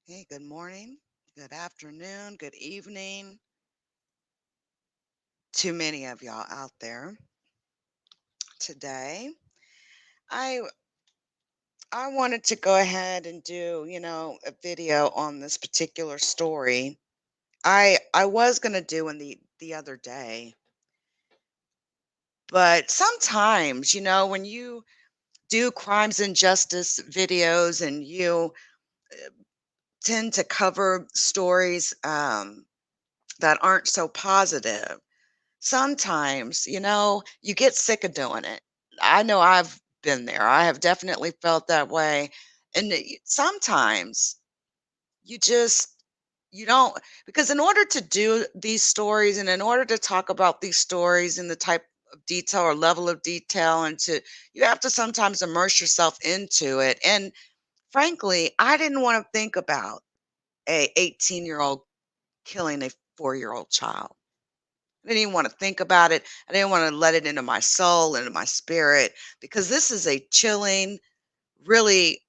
Hey, good morning, good afternoon, good evening to many of y'all out there. Today, I I wanted to go ahead and do, a video on this particular story. I was going to do in the other day, but sometimes, when you do crimes and justice videos and you tend to cover stories that aren't so positive. Sometimes, you get sick of doing it. I know I've been there. I have definitely felt that way. And sometimes you just you don't because in order to do these stories and in order to talk about these stories in the type of detail or level of detail and to you have to sometimes immerse yourself into it. And frankly, I didn't want to think about a 18-year-old killing a 4-year-old child. I didn't even want to think about it. I didn't want to let it into my soul, into my spirit, because this is a chilling, really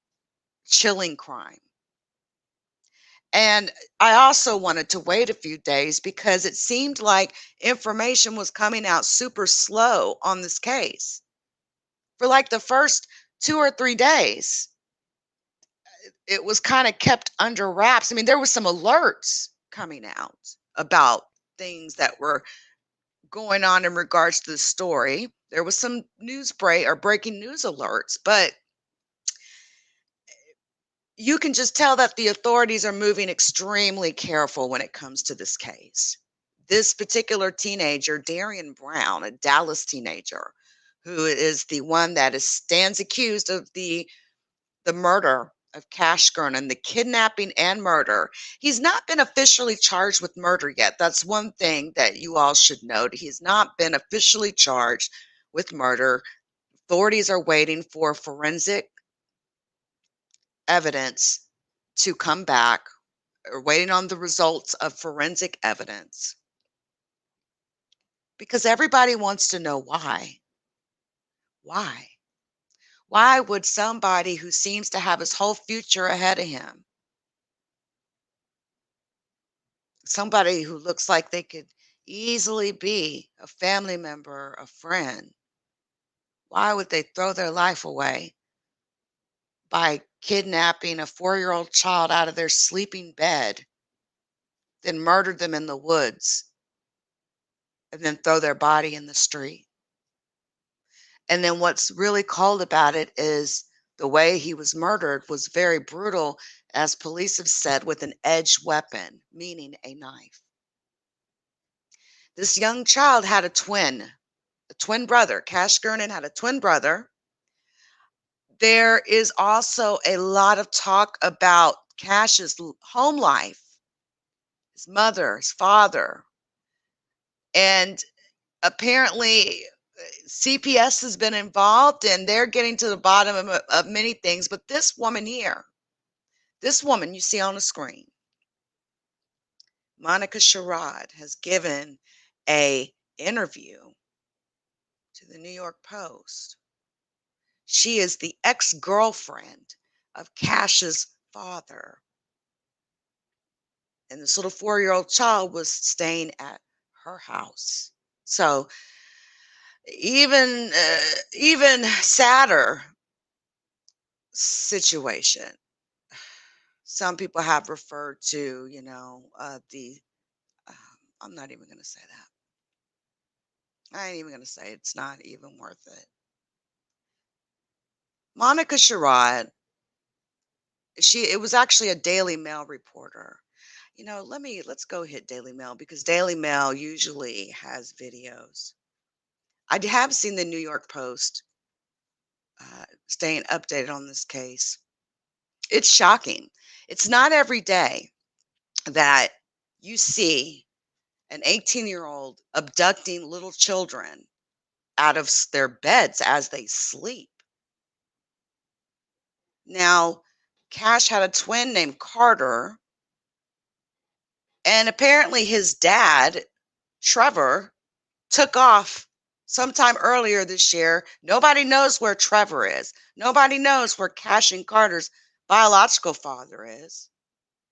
chilling crime. And I also wanted to wait a few days because it seemed like information was coming out super slow on this case. For like the first 2 or 3 days, it was kind of kept under wraps. I mean, there was some alerts coming out about things that were going on in regards to the story. There was some breaking news alerts, but you can just tell that the authorities are moving extremely careful when it comes to this case. This particular teenager, Darriynn Brown, a Dallas teenager, who is the one that is stands accused of the murder of Cash Gernon, the kidnapping and murder. He's not been officially charged with murder yet. That's one thing that you all should note. He's not been officially charged with murder. Authorities are waiting for forensic evidence to come back, or waiting on the results of forensic evidence because everybody wants to know why. Why? Why would somebody who seems to have his whole future ahead of him, somebody who looks like they could easily be a family member, a friend, why would they throw their life away by kidnapping a 4-year-old child out of their sleeping bed, then murder them in the woods, and then throw their body in the street? And then what's really cold about it is the way he was murdered was very brutal, as police have said, with an edged weapon, meaning a knife. This young child had a twin brother. Cash Gernon had a twin brother. There is also a lot of talk about Cash's home life, his mother, his father, and apparently CPS has been involved and they're getting to the bottom of many things. But this woman here, this woman you see on the screen, Monica Sherrod, has given a interview to the New York Post. She is the ex-girlfriend of Cash's father. And this little 4-year-old child was staying at her house. So even sadder situation. Some people have referred to, the I'm not even going to say that. I ain't even going to say it's not even worth it. Monica Sherrod, it was actually a Daily Mail reporter. Let's go hit Daily Mail because Daily Mail usually has videos. I have seen the New York Post staying updated on this case. It's shocking. It's not every day that you see an 18-year-old abducting little children out of their beds as they sleep. Now, Cash had a twin named Carter, and apparently his dad, Trevor, took off sometime earlier this year. Nobody knows where Trevor is. Nobody knows where Cash and Carter's biological father is.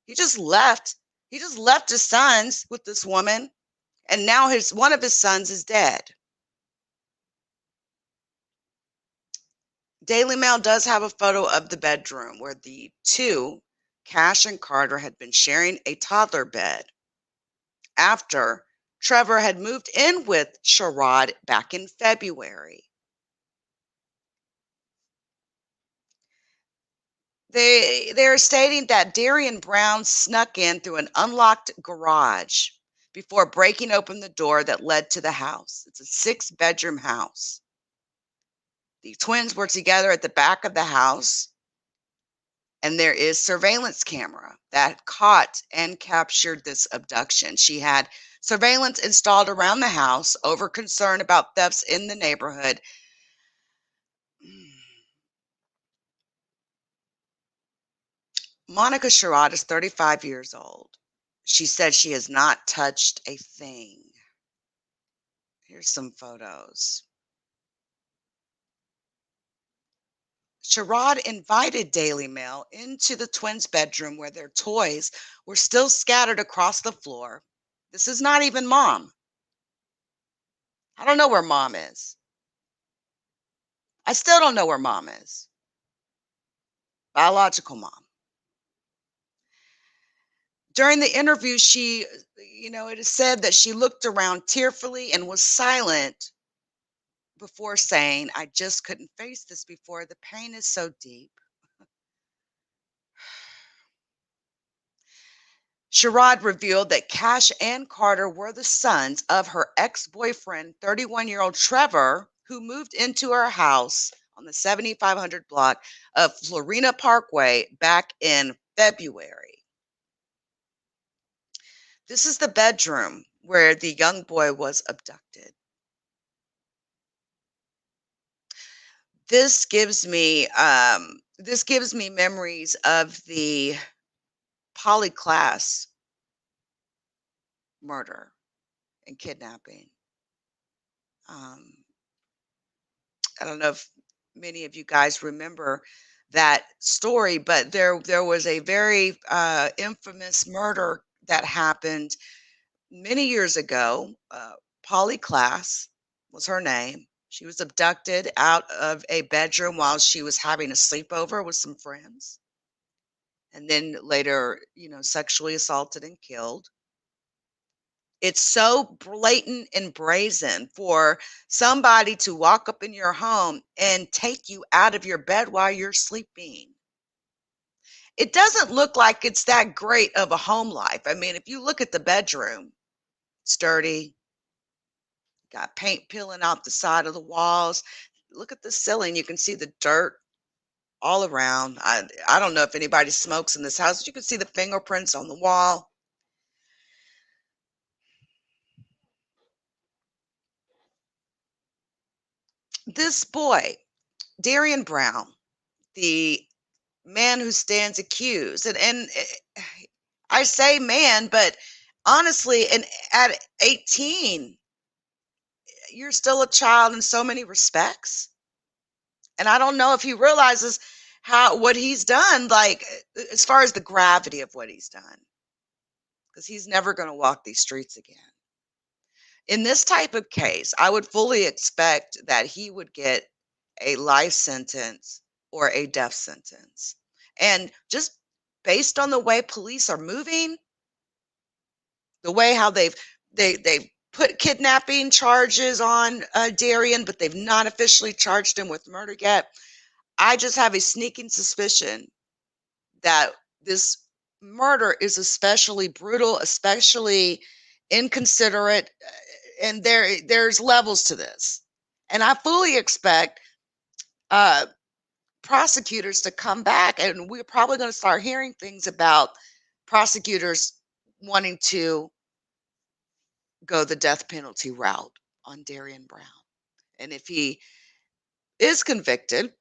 He just left. He just left his sons with this woman, and now his one of his sons is dead. Daily Mail does have a photo of the bedroom where the two, Cash and Carter, had been sharing a toddler bed after Trevor had moved in with Sherrod back in February. They're stating that Darriynn Brown snuck in through an unlocked garage before breaking open the door that led to the house. It's a 6-bedroom house. The twins were together at the back of the house, and there is surveillance camera that caught and captured this abduction. She had surveillance installed around the house over concern about thefts in the neighborhood. Monica Sherrod is 35 years old. She said she has not touched a thing. Here's some photos. Sherrod invited Daily Mail into the twins' bedroom where their toys were still scattered across the floor. This is not even mom. I don't know where mom is. I still don't know where mom is. Biological mom. During the interview, it is said that she looked around tearfully and was silent before saying, "I just couldn't face this before. The pain is so deep." Sherrod revealed that Cash and Carter were the sons of her ex-boyfriend, 31-year-old Trevor, who moved into her house on the 7500 block of Florina Parkway back in February. This is the bedroom where the young boy was abducted. This gives me memories of the polyclass murder and kidnapping. Um, I don't know if many of you guys remember that story, but there was a very infamous murder that happened many years ago. Polly Class was her name. She was abducted out of a bedroom while she was having a sleepover with some friends, and then later, sexually assaulted and killed. It's so blatant and brazen for somebody to walk up in your home and take you out of your bed while you're sleeping. It doesn't look like it's that great of a home life. I mean, if you look at the bedroom, it's dirty, got paint peeling out the side of the walls. Look at the ceiling, you can see the dirt all around. I don't know if anybody smokes in this house, but you can see the fingerprints on the wall. This boy, Darriynn Brown, the man who stands accused, and I say man, but honestly, and at 18, you're still a child in so many respects. And I don't know if he realizes what he's done, like as far as the gravity of what he's done, because he's never going to walk these streets again. In this type of case, I would fully expect that he would get a life sentence or a death sentence. And just based on the way police are moving, the way how they've put kidnapping charges on Darriynn, but they've not officially charged him with murder yet. I just have a sneaking suspicion that this murder is especially brutal, especially inconsiderate, and there's levels to this. And I fully expect uh, prosecutors to come back, and we're probably going to start hearing things about prosecutors wanting to go the death penalty route on Darriynn Brown. And if he is convicted,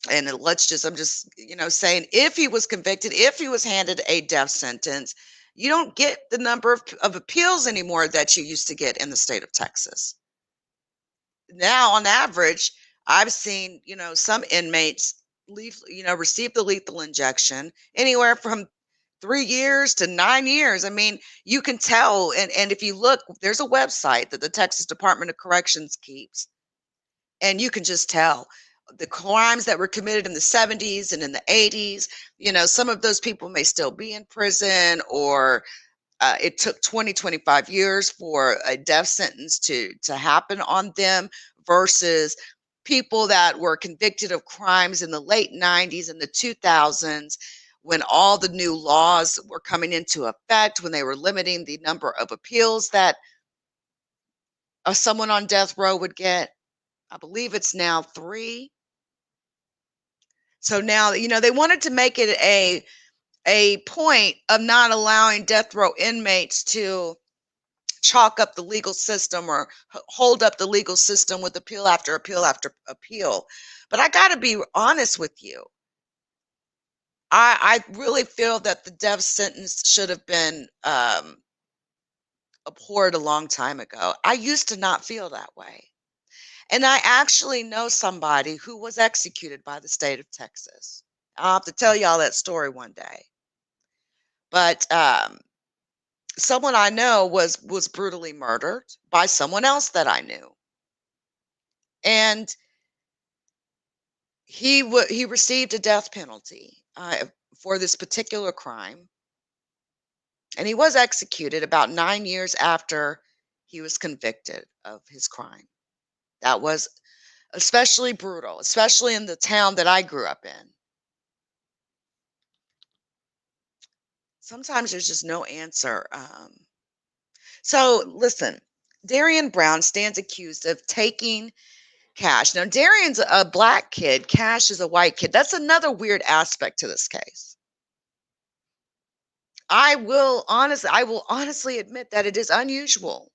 and I'm just, saying, if he was convicted, if he was handed a death sentence, you don't get the number of appeals anymore that you used to get in the state of Texas. Now, on average, I've seen, some inmates receive the lethal injection anywhere from 3 years to 9 years. I mean, you can tell. And if you look, there's a website that the Texas Department of Corrections keeps, and you can just tell the crimes that were committed in the 70s and in the 80s. Some of those people may still be in prison, or it took 20, 25 years for a death sentence to happen on them, versus people that were convicted of crimes in the late 90s and the 2000s, when all the new laws were coming into effect, when they were limiting the number of appeals that someone on death row would get. I believe it's now 3. So now, they wanted to make it a point of not allowing death row inmates to chalk up the legal system, or hold up the legal system with appeal after appeal after appeal. But I got to be honest with you. I really feel that the death sentence should have been abhorred a long time ago. I used to not feel that way. And I actually know somebody who was executed by the state of Texas. I'll have to tell y'all that story one day. But someone I know was brutally murdered by someone else that I knew. And he received a death penalty for this particular crime, and he was executed about 9 years after he was convicted of his crime. That was especially brutal, especially in the town that I grew up in. Sometimes there's just no answer. So listen, Darriynn Brown stands accused of taking cash. Now, Darriyn's a black kid. Cash is a white kid. That's another weird aspect to this case. I will honestly admit that it is unusual.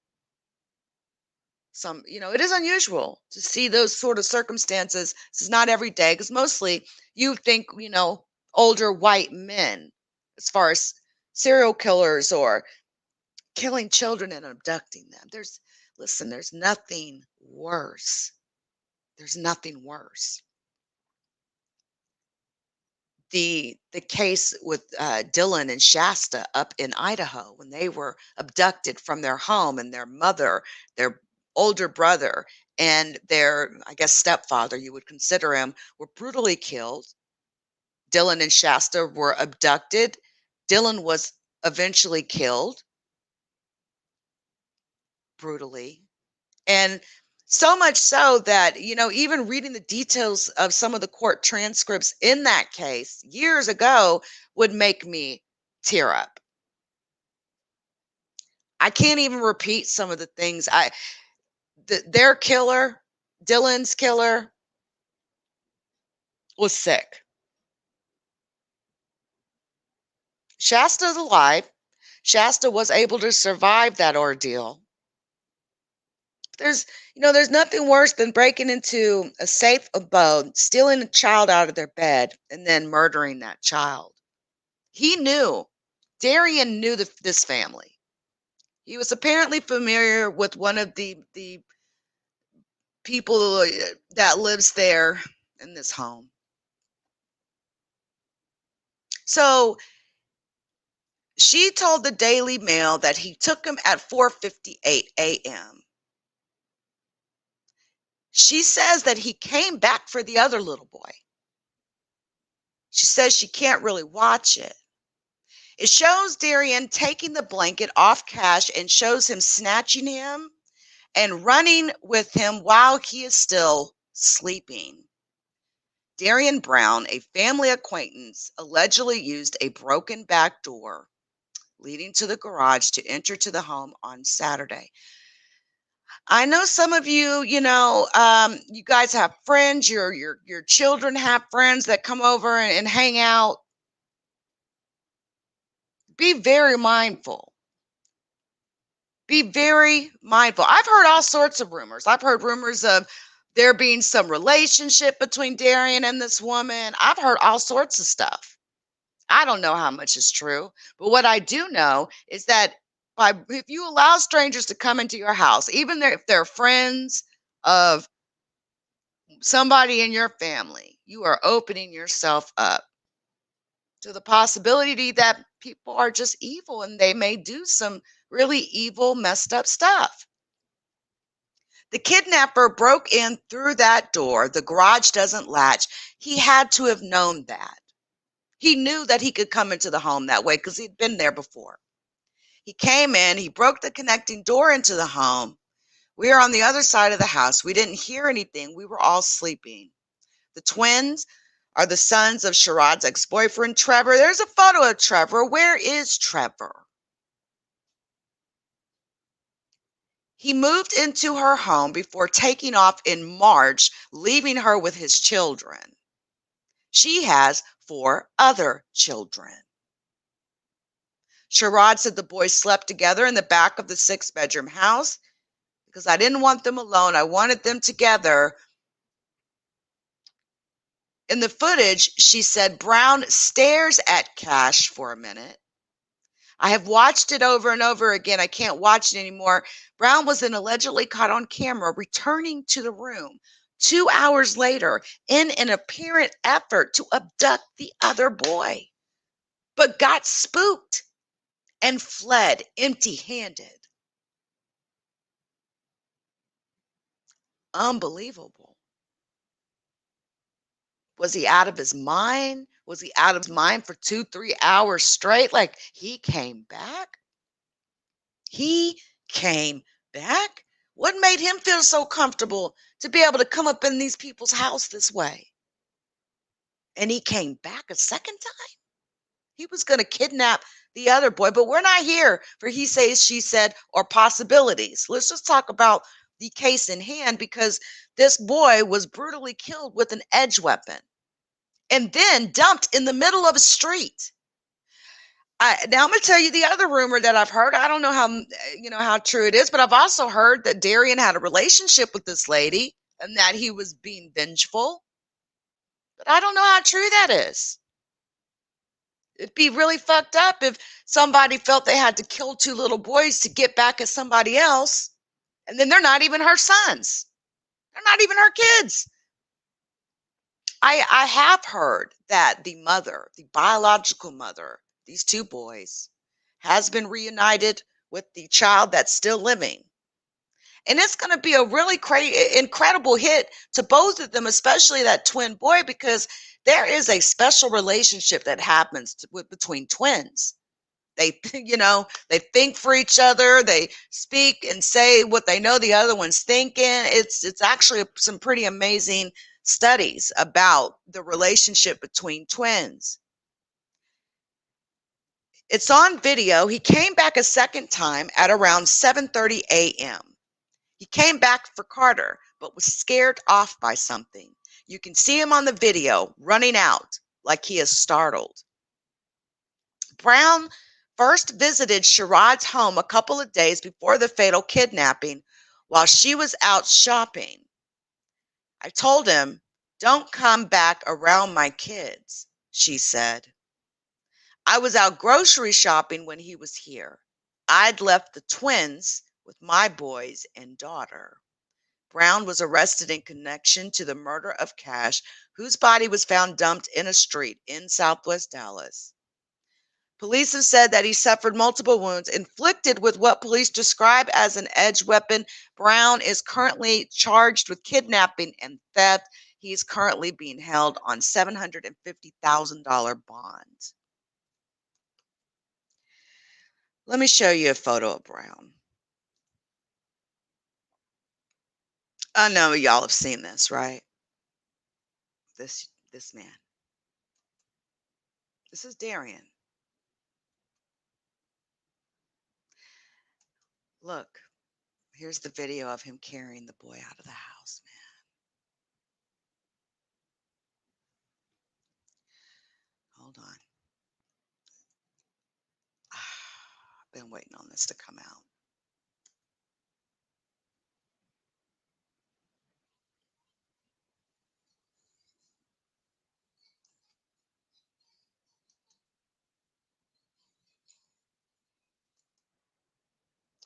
It is unusual to see those sort of circumstances. This is not every day, because mostly you think, older white men, as far as serial killers or killing children and abducting them. There's nothing worse. There's nothing worse. The case with Dylan and Shasta up in Idaho, when they were abducted from their home, and their mother, their older brother, and their, I guess, stepfather, you would consider him, were brutally killed. Dylan and Shasta were abducted. Dylan was eventually killed brutally. And so much so that, even reading the details of some of the court transcripts in that case years ago would make me tear up. I can't even repeat some of the things. Their killer, Dylan's killer, was sick. Shasta's alive. Shasta was able to survive that ordeal. There's nothing worse than breaking into a safe abode, stealing a child out of their bed, and then murdering that child. He knew. Darriynn knew this family. He was apparently familiar with one of the people that lives there in this home. So she told the Daily Mail that he took him at 4:58 a.m. She says that he came back for the other little boy. She says she can't really watch it. It shows Darriynn taking the blanket off Cash, and shows him snatching him and running with him while he is still sleeping. Darriynn Brown, a family acquaintance, allegedly used a broken back door leading to the garage to enter to the home on Saturday. I know some of you, you guys have friends, your children have friends that come over and hang out. Be very mindful. Be very mindful. I've heard all sorts of rumors. I've heard rumors of there being some relationship between Darriynn and this woman. I've heard all sorts of stuff. I don't know how much is true, but what I do know is that if you allow strangers to come into your house, even if they're friends of somebody in your family, you are opening yourself up to the possibility that people are just evil and they may do some really evil, messed up stuff. The kidnapper broke in through that door. The garage doesn't latch. He had to have known that. He knew that he could come into the home that way because he'd been there before. He came in, he broke the connecting door into the home. We were on the other side of the house. We didn't hear anything. We were all sleeping. The twins are the sons of Sherrod's ex-boyfriend, Trevor. There's a photo of Trevor. Where is Trevor? He moved into her home before taking off in March, leaving her with his children. She has 4 other children. Sherrod said the boys slept together in the back of the 6-bedroom house because I didn't want them alone. I wanted them together. In the footage, she said Brown stares at Cash for a minute. I have watched it over and over again. I can't watch it anymore. Brown was then allegedly caught on camera returning to the room 2 hours later in an apparent effort to abduct the other boy, but got spooked and fled empty-handed. Unbelievable. Was he out of his mind? Was he out of his mind for 2, 3 hours straight? Like, he came back? He came back? What made him feel so comfortable to be able to come up in these people's house this way? And he came back a second time? He was going to kidnap the other boy, but we're not here for he says, she said, or possibilities. Let's just talk about the case in hand, because this boy was brutally killed with an edge weapon and then dumped in the middle of a street. Now I'm going to tell you the other rumor that I've heard. I don't know how true it is, but I've also heard that Darriynn had a relationship with this lady and that he was being vengeful. But I don't know how true that is. It'd be really fucked up if somebody felt they had to kill 2 little boys to get back at somebody else, and then they're not even her sons. They're not even her kids. I have heard that the mother, the biological mother, these 2 boys, has been reunited with the child that's still living. And it's going to be a really incredible hit to both of them, especially that twin boy, because there is a special relationship that happens between twins. They, they think for each other. They speak and say what they know the other one's thinking. It's actually some pretty amazing studies about the relationship between twins. It's on video. He came back a second time at around 7:30 a.m. He came back for Carter, but was scared off by something. You can see him on the video running out like he is startled. Brown first visited Sherrod's home a couple of days before the fatal kidnapping while she was out shopping. I told him, "Don't come back around my kids," she said. "I was out grocery shopping when he was here. I'd left the twins with my boys and daughter." Brown was arrested in connection to the murder of Cash, whose body was found dumped in a street in Southwest Dallas. Police have said that he suffered multiple wounds inflicted with what police describe as an edge weapon. Brown is currently charged with kidnapping and theft. He is currently being held on $750,000 bond. Let me show you a photo of Brown. I know y'all have seen this, right? This man. This is Darriynn. Look, here's the video of him carrying the boy out of the house, man. Hold on. I've been waiting on this to come out.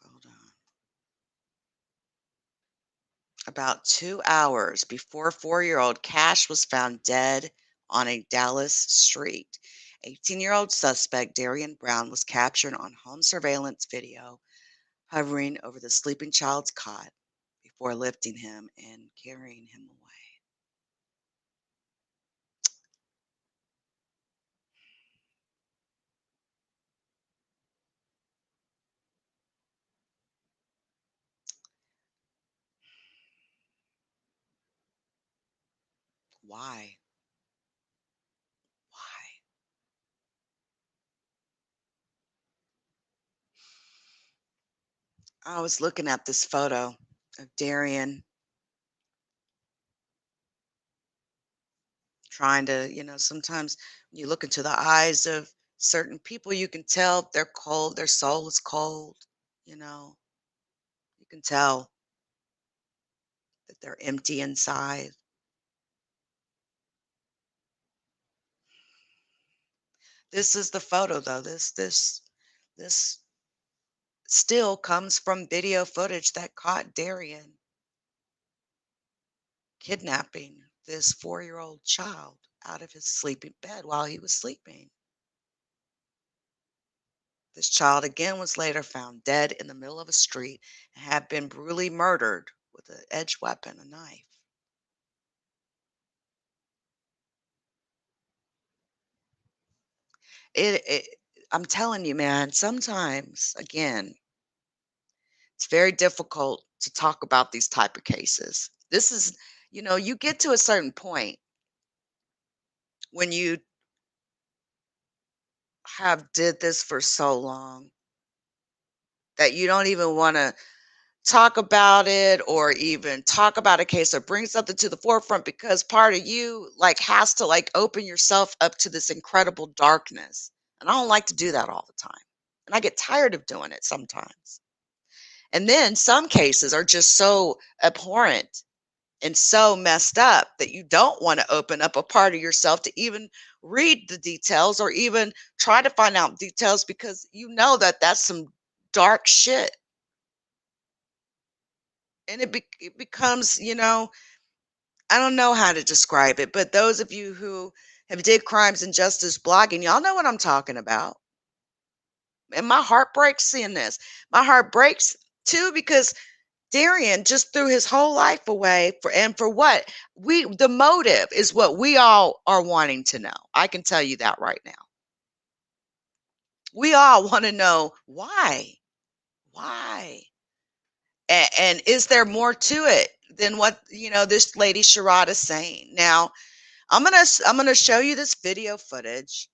Hold on. About 2 hours before 4-year-old Cash was found dead on a Dallas street. 18-year-old suspect Darriynn Brown was captured on home surveillance video hovering over the sleeping child's cot before lifting him and carrying him away. Why? Why? I was looking at this photo of Darriynn trying to, sometimes when you look into the eyes of certain people, you can tell they're cold, their soul is cold, you know. You can tell that they're empty inside. This is the photo though. This still comes from video footage that caught Darriynn kidnapping this 4-year-old child out of his sleeping bed while he was sleeping. This child again was later found dead in the middle of a street and had been brutally murdered with an edged weapon, a knife. It I'm telling you, man, sometimes, again, it's very difficult to talk about these type of cases. This is, you get to a certain point when you have did this for so long that you don't even want to talk about it or even talk about a case or bring something to the forefront because part of you like has to like open yourself up to this incredible darkness. And I don't like to do that all the time. And I get tired of doing it sometimes. And then some cases are just so abhorrent and so messed up that you don't want to open up a part of yourself to even read the details or even try to find out details because you know that that's some dark shit. And it becomes, I don't know how to describe it, but those of you who have did crimes and justice blogging, y'all know what I'm talking about. And my heart breaks seeing this. My heart breaks too because Darriynn just threw his whole life away for what? The motive is what we all are wanting to know. I can tell you that right now. We all want to know why. Why? And is there more to it than what, this lady Sherrod is saying? Now, I'm gonna show you this video footage.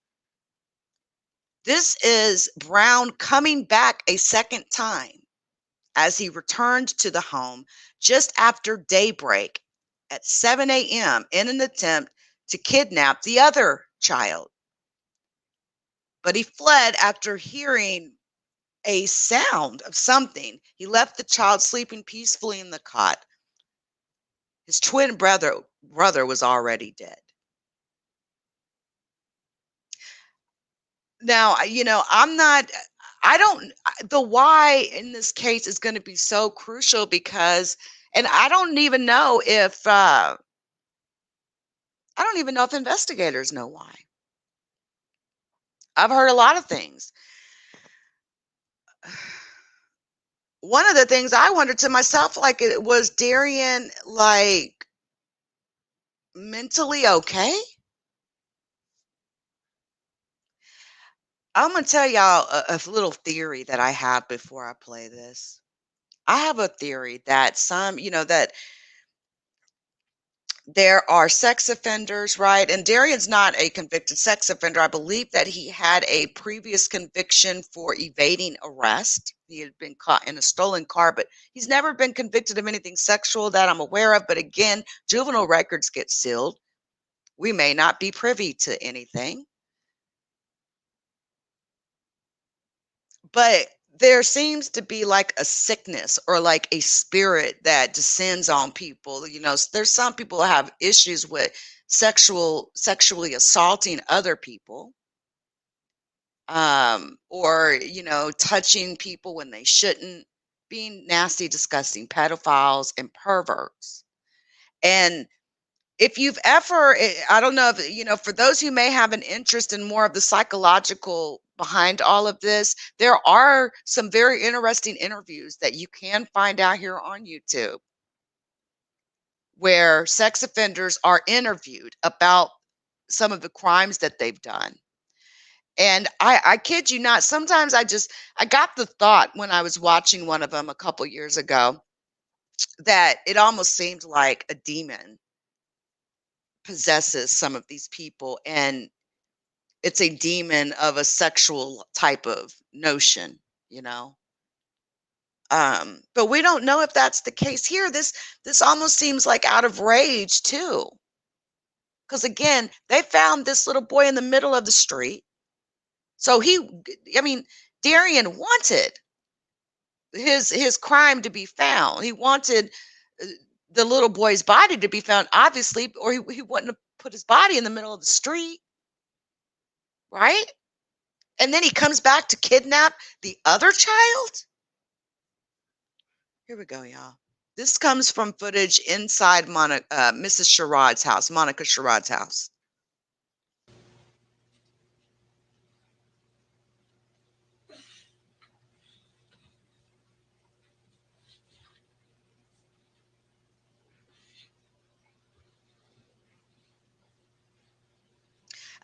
This is Brown coming back a second time as he returned to the home just after daybreak at 7 a.m. in an attempt to kidnap the other child. But he fled after hearing a sound of something. He left the child sleeping peacefully in the cot. His twin brother was already dead. Now, I'm not I don't the why in this case is going to be so crucial because and I don't even know if investigators know why. I've heard a lot of things. One of the things I wondered to myself, like, was Darriynn like mentally okay? I'm gonna tell y'all a little theory that I have before I play this. I have a theory that that there are sex offenders, right? And Darrian's not a convicted sex offender. I believe that he had a previous conviction for evading arrest. He had been caught in a stolen car, but he's never been convicted of anything sexual that I'm aware of. But again, juvenile records get sealed. We may not be privy to anything. But there seems to be like a sickness or like a spirit that descends on people. There's some people who have issues with sexually assaulting other people, or touching people when they shouldn't, being nasty, disgusting pedophiles and perverts. And If you've ever, I don't know if, for those who may have an interest in more of the psychological behind all of this, there are some very interesting interviews that you can find out here on YouTube where sex offenders are interviewed about some of the crimes that they've done. And I kid you not, sometimes I got the thought when I was watching one of them a couple years ago that it almost seemed like a demon possesses some of these people, and it's a demon of a sexual type of notion, you know. But we don't know if that's the case here. This almost seems like out of rage too. Because again, they found this little boy in the middle of the street. So I mean, Darriynn wanted his crime to be found. He wanted uh, the little boy's body to be found, obviously, or he wouldn't have put his body in the middle of the street, right? And then he comes back to kidnap the other child. Here we go, y'all. This comes from footage inside Mrs. Sherrod's house, Monica Sherrod's house.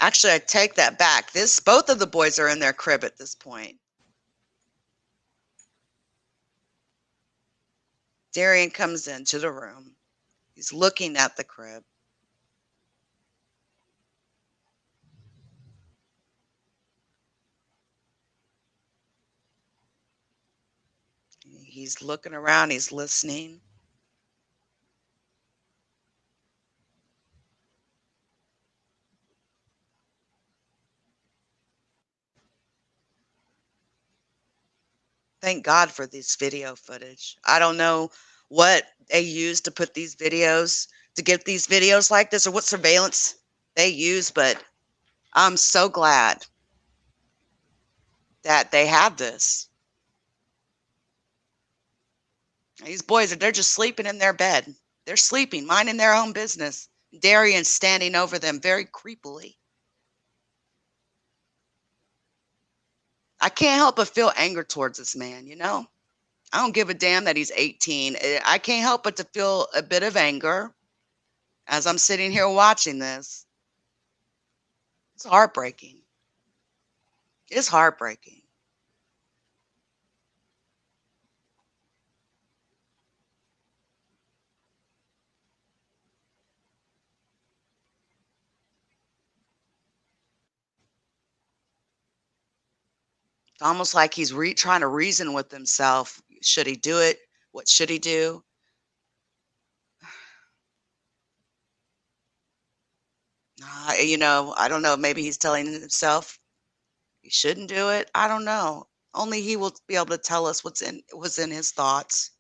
Actually, I take that back. Both of the boys are in their crib at this point. Darriynn comes into the room. He's looking at the crib. He's looking around, he's listening. Thank God for this video footage. I don't know what they use to put these videos, to get these videos like this, or what surveillance they use, but I'm so glad that they have this. These boys, they're just sleeping in their bed. They're sleeping, minding their own business. Darriynn standing over them very creepily. I can't help but feel anger towards this man, you know? I don't give a damn that he's 18. I can't help but to feel a bit of anger as I'm sitting here watching this. It's heartbreaking. It's heartbreaking. It's almost like he's trying to reason with himself. Should he do it? What should he do? I don't know. Maybe he's telling himself he shouldn't do it. I don't know. Only he will be able to tell us what's in his thoughts.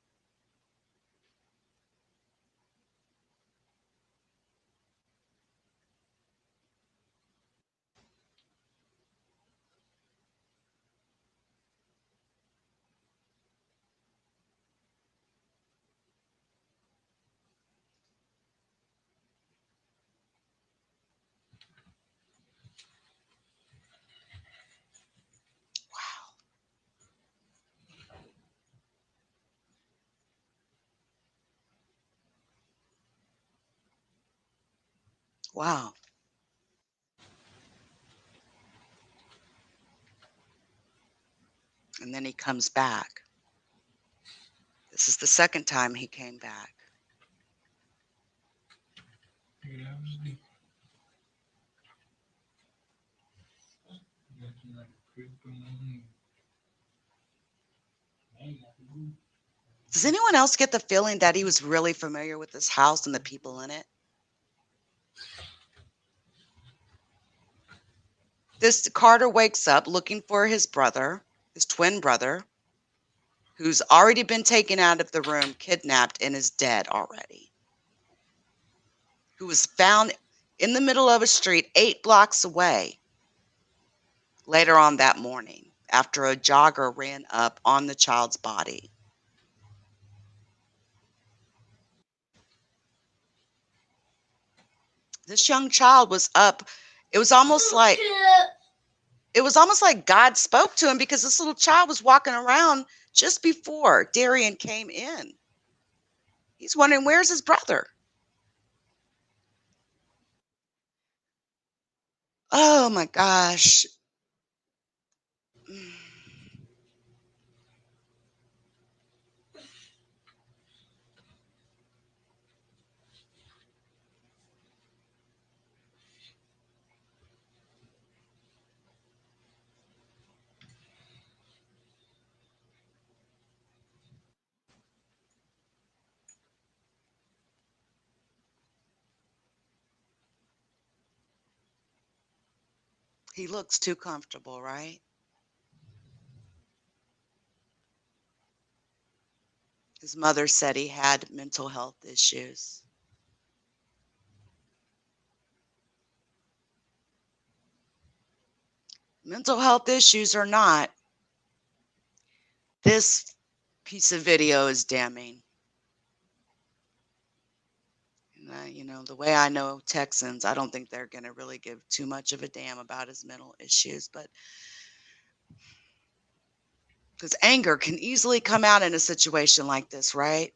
Wow. And then he comes back. This is the second time he came back. Does anyone else get the feeling that he was really familiar with this house and the people in it? This Carter wakes up looking for his brother, his twin brother, who's already been taken out of the room, kidnapped, and is dead already. Who was found in the middle of a street 8 blocks away later on that morning after a jogger ran up on the child's body. This young child was up. It was almost like God spoke to him, because this little child was walking around just before Darriynn came in. He's wondering, where's his brother? Oh my gosh. He looks too comfortable, right? His mother said he had mental health issues. Mental health issues or not, this piece of video is damning. The way I know Texans, I don't think they're going to really give too much of a damn about his mental issues, but because anger can easily come out in a situation like this, right?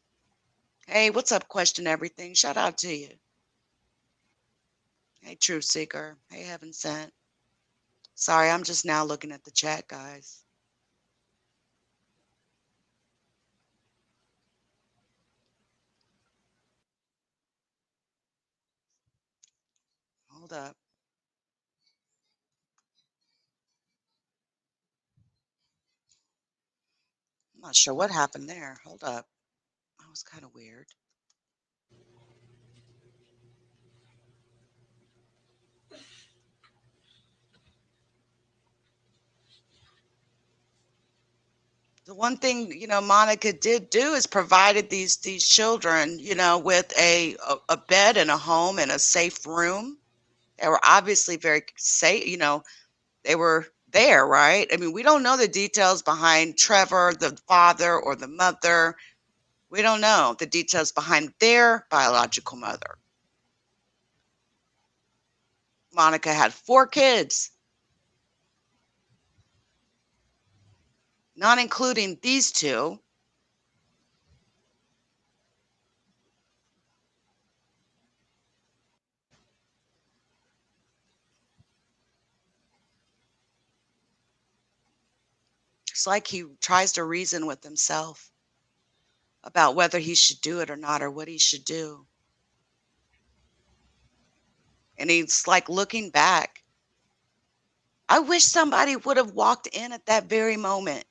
Hey, what's up, question everything? Shout out to you. Hey, TruthSeeker. Hey, Heaven Sent. Sorry, I'm just now looking at the chat, guys. Hold up. I'm not sure what happened there. Hold up. That was kind of weird. The one thing, Monica did do is provided these children, with a bed and a home and a safe room. They were obviously very safe, they were there, right? I mean, we don't know the details behind Trevor, the father, or the mother. We don't know the details behind their biological mother. Monica had 4 kids, not including these 2. It's like he tries to reason with himself about whether he should do it or not, or what he should do. And he's like looking back. I wish somebody would have walked in at that very moment.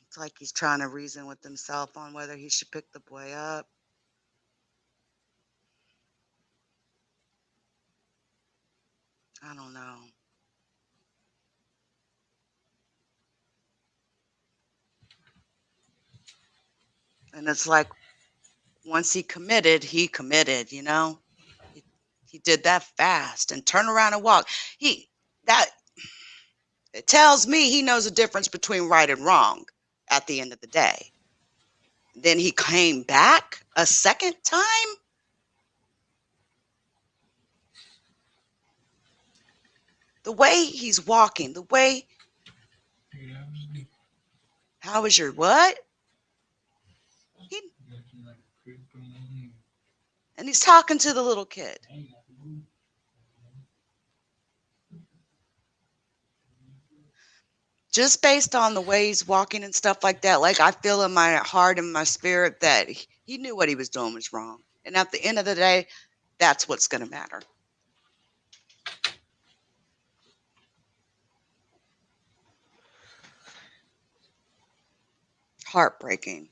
It's like he's trying to reason with himself on whether he should pick the boy up. I don't know. And it's like once he committed. He, he did that fast and turn around and walk. That it tells me he knows the difference between right and wrong at the end of the day. Then he came back a second time. The way he's walking, the way. How was your what? He, and he's talking to the little kid. Just based on the way he's walking and stuff like that, like I feel in my heart and my spirit that he knew what he was doing was wrong. And at the end of the day, that's what's going to matter. Heartbreaking.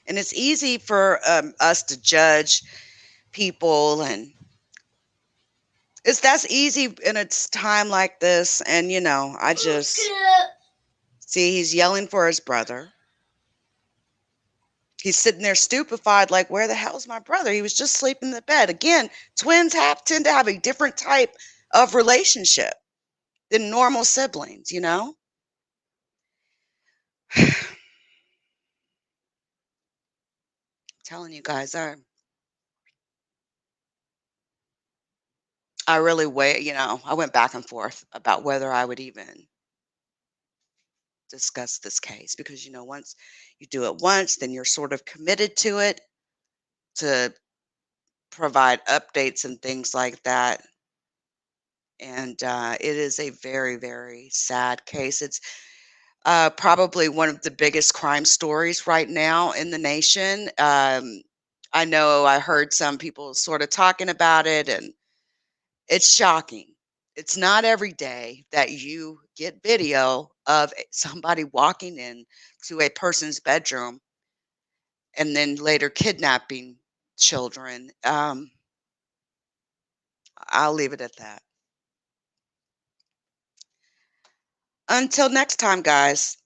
And it's easy for us to judge people, and that's easy in a time like this. And I just see he's yelling for his brother. He's sitting there stupefied, like, where the hell's my brother? He was just sleeping in the bed. Again, twins tend to have a different type of relationship than normal siblings. Telling you guys, I really I went back and forth about whether I would even discuss this case, because once you do it once, then you're sort of committed to it, to provide updates and things like that. And it is a very, very sad case. It's probably one of the biggest crime stories right now in the nation. I know I heard some people sort of talking about it, and it's shocking. It's not every day that you get video of somebody walking in to a person's bedroom and then later kidnapping children. I'll leave it at that. Until next time, guys.